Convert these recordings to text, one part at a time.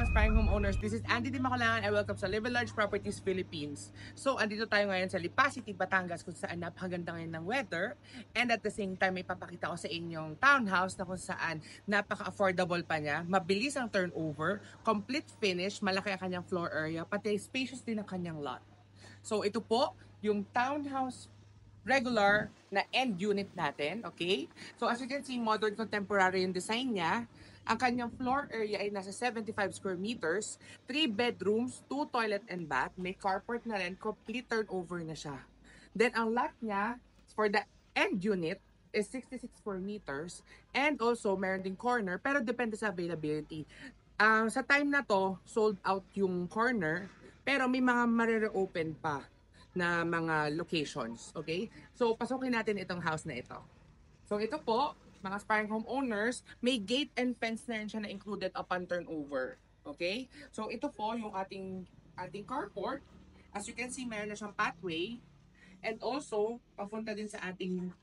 aspiring homeowners. This is Andy Di Macalangan and welcome sa Live Large Properties Philippines. So, andito tayo ngayon sa Lipa City, Batangas kung saan napakaganda ngayon ng weather. And at the same time, may papakita ko sa inyong townhouse na kung saan napaka-affordable pa niya. Mabilis ang turnover, complete finish, malaki ang kanyang floor area, pati spacious din ang kanyang lot. So, ito po yung townhouse regular na end unit natin, okay? So as you can see, modern contemporary yung design niya. Ang kanyang floor area ay nasa 75 square meters, 3 bedrooms, 2 toilet and bath, may carport na rin, complete turnover na siya. Then ang lot niya for the end unit is 66 square meters and also meron ding corner pero depende sa availability. Sa time na to, sold out yung corner pero may mga marere-open pa na mga locations, okay? So, pasukin natin itong house na ito. So, ito po, mga aspiring homeowners, may gate and fence na rin siya na included upon turnover, okay? So, ito po yung ating carport. As you can see, meron na siyang pathway. And also, papunta din sa ating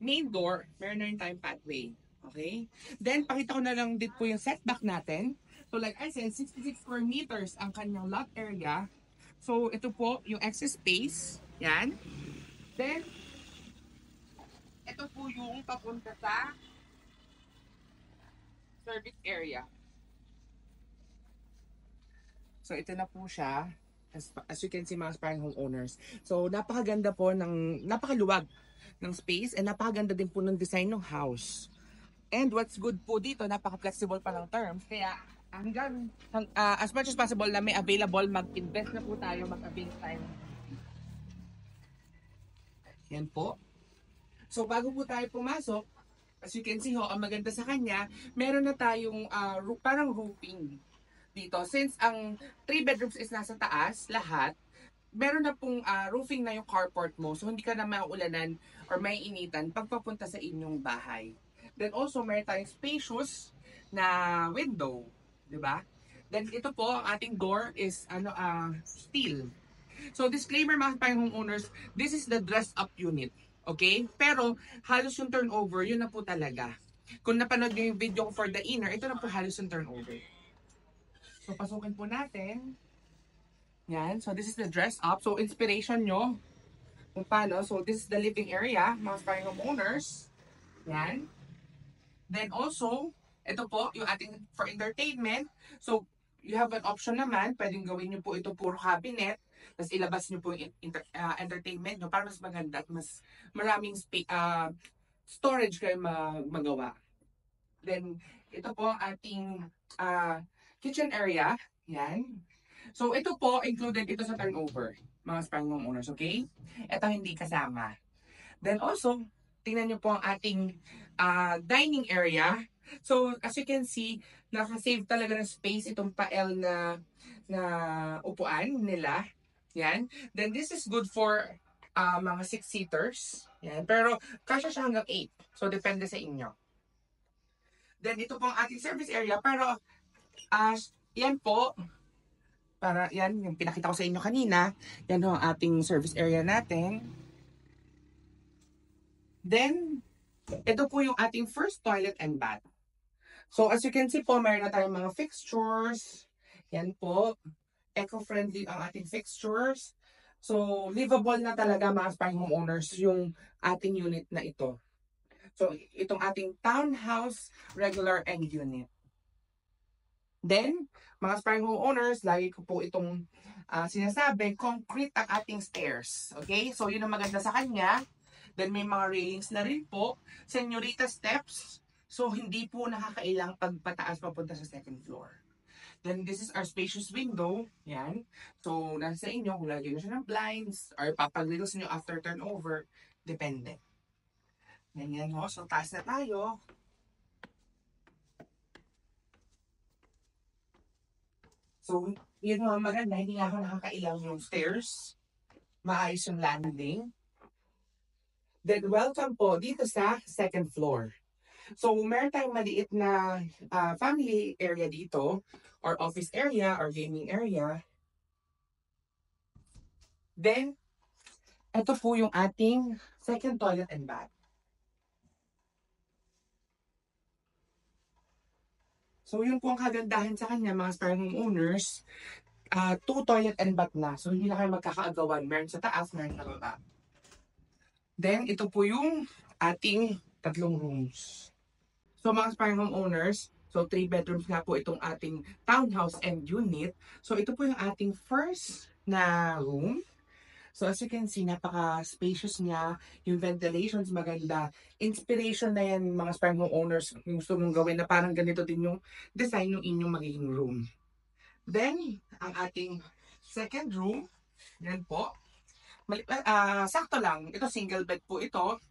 main door, meron na rin tayong pathway. Okay? Then, pakita ko na lang din po yung setback natin. So, like I said, 66 square meters ang kanyang lot area. So, ito po yung excess space. Yan. Then, ito po yung papunta sa service area. So, ito na po siya. As you can see, mga aspiring homeowners. So, napakaganda po napakaluwag ng space and napakaganda din po ng design ng house. And what's good po dito, napaka-flexible pa ng terms. Kaya, as much as possible na may available, mag-invest na po tayo, mag-avail tayo. Yan po. So, bago po tayo pumasok, as you can see ho, ang maganda sa kanya, meron na tayong parang roofing dito. Since ang 3 bedrooms is nasa taas, lahat, meron na pong roofing na yung carport mo. So, hindi ka na maulanan or maiinitan pagpapunta sa inyong bahay. Then also, meron tayong spacious na window. Diba? Then ito po, ang ating door is steel. So, disclaimer mga aspiring homeowners, this is the dressed up unit. Okay? Pero, halos yung turnover, yun na po talaga. Kung napanood nyo yung video ko for the inner, ito na po halos yung turnover. So, pasukin po natin. Yan. So, this is the dress up. So, inspiration nyo kung paano. So, this is the living area, mga aspiring homeowners. Yan. Then also, ito po, yung ating for entertainment. So, you have an option naman. Pwedeng gawin nyo po ito puro cabinet. Tapos ilabas nyo po yung entertainment nyo para mas maganda at mas maraming storage kayo magawa. Then, ito po ang ating kitchen area. Yan. So, ito po, included ito sa turnover, mga aspiring homeowners, okay? Ito hindi kasama. Then also, tingnan nyo po ang ating dining area. So, as you can see, naka-save talaga ng space itong pa-L na upuan nila. Yan. Then, this is good for mga 6-seaters. Yan. Pero, kasya siya hanggang 8. So, depende sa inyo. Then, ito po ang ating service area. Pero, yan po, para yan, yung pinakita ko sa inyo kanina, yan ho ang ating service area natin. Then, ito po yung ating first toilet and bath. So, as you can see po, mayroon na tayong mga fixtures. Yan po. Eco-friendly ang ating fixtures. So, livable na talaga mga aspiring homeowners yung ating unit na ito. So, itong ating townhouse regular end unit. Then, mga aspiring homeowners, lagi ko po itong sinasabi, concrete ang ating stairs. Okay? So, yun ang maganda sa kanya. Then, may mga railings na rin po. Senorita steps. So, hindi po nakakailang pagpataas papunta sa second floor. Then, this is our spacious window. Yan. So, nasa inyo kung lagyan nyo siya ng blinds or papaglilos nyo after turnover. Depende. Ganyan ho. So, taas na tayo. So, yun mga maganda. Hindi nga ako nakakailang yung stairs. Maayos yung landing. Then, welcome po dito sa second floor. So, meron tayong maliit na family area dito, or office area, or gaming area. Then, ito po yung ating second toilet and bath. So yun po ang kagandahan sa kanya mga aspiring homeowners. 2 toilet and bath na. So hindi na kayo magkakaagawan. Meron sa taas, meron sa baba. Then ito po yung ating 3 rooms. So mga aspiring homeowners, so 3 bedrooms nga po itong ating townhouse and unit. So ito po yung ating first na room. So as you can see, napaka-spacious niya. Yung ventilations maganda. Inspiration na yan mga aspiring homeowners kung gusto mong gawin na parang ganito din yung design ng inyong magiging room. Then, ang ating second room, yan po. Sakto lang. Ito single bed po ito.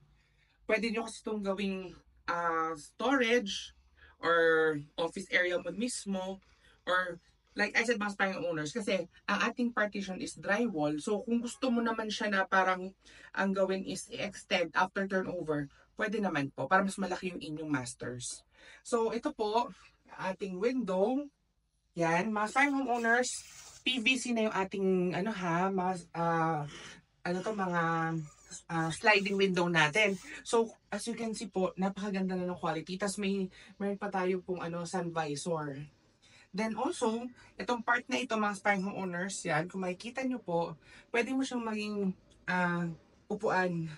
Pwede nyo kasi itong gawing storage or office area mo mismo, or like I said mga aspiring owners, kasi ang ating partition is drywall. So kung gusto mo naman siya na parang ang gawin is i-extend after turnover, pwede naman po para mas malaki yung inyong masters. So ito po ating window. Yan, mga aspiring homeowners, PVC na yung ating mga sliding window natin. So, as you can see po, napakaganda na ng quality. Tapos meron pa tayo pong sun visor. Then also, itong part na ito mga aspiring homeowners, yan, kung makikita nyo po, pwede mo siyang maging upuan.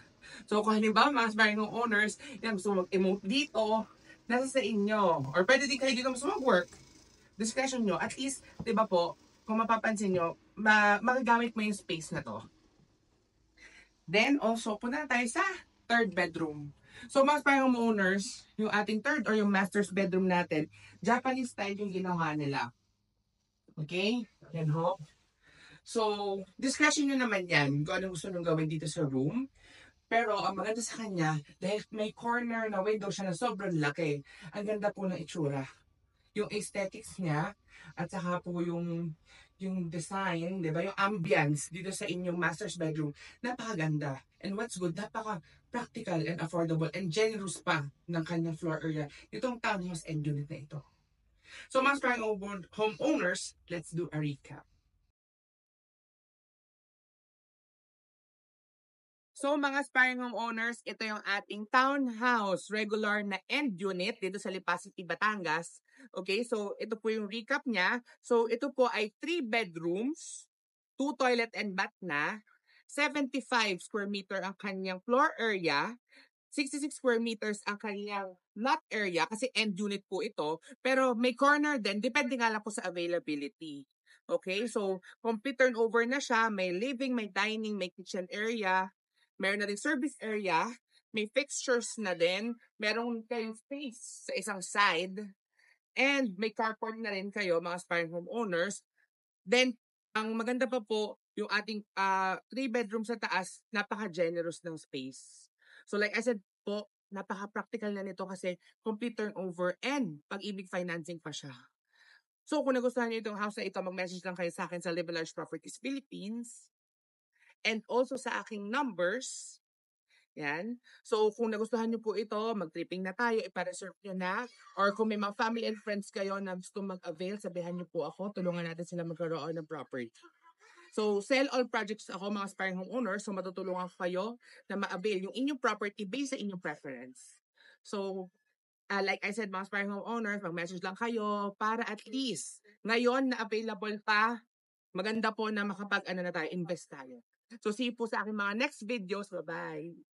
So, kung halimbawa mga aspiring homeowners, yan, gusto mag-emote dito, nasa sa inyo. Or pwede din kayo dito mas mag-work. Discretion nyo. At least, di ba po, kung mapapansin nyo, magagamit mo yung space na to. Then, also, punta na tayo sa third bedroom. So, mga aspiring homeowners, yung ating third or yung master's bedroom natin, Japanese style yung ginawa nila. Okay? Yan ho. So, discretion nyo naman yan kung anong gusto nyo gawin dito sa room. Pero, ang maganda sa kanya, dahil may corner na window siya na sobrang laki, ang ganda po ng itsura. Yung aesthetics niya, at saka po yung design, di ba? Yung ambience dito sa inyong master's bedroom, napakaganda. And what's good, napaka-practical and affordable and generous pa ng kanyang floor area. Itong townhouse and unit na ito. So mga aspiring homeowners, let's do a recap. So mga aspiring homeowners, ito yung ating townhouse regular na end unit dito sa Lipa City, Batangas. Okay, so ito po yung recap niya. So ito po ay 3 bedrooms, 2 toilet and bath na, 75 square meter ang kanyang floor area, 66 square meters ang kanyang lot area kasi end unit po ito. Pero may corner din, depende nga lang po sa availability. Okay, so complete turnover na siya. May living, may dining, may kitchen area. Meron na rin service area. May fixtures na din. Meron kayong space sa isang side. And may carport na rin kayo, mga aspiring homeowners. Then, ang maganda pa po, yung ating 3 bedrooms sa taas, napaka-generous ng space. So like I said po, napaka-practical na nito kasi complete turnover and pag-ibig financing pa siya. So kung nagustuhan niyo itong house na ito, mag-message lang kayo sa akin sa Live Large Properties Philippines. And also sa aking numbers. Yan. So, kung nagustuhan nyo po ito, mag-tripping na tayo, ipareserve nyo na. Or kung may mga family and friends kayo na gusto mag-avail, sabihan nyo po ako, tulungan natin sila magkaroon ng property. So, sell all projects ako, mga aspiring homeowners, so matutulungan ko kayo na ma-avail yung inyong property based sa inyong preference. So, like I said, mga aspiring homeowners, mag-message lang kayo para at least ngayon na available pa, maganda po na makapag-invest tayo. So, see you po sa aking mga next videos. Bye-bye!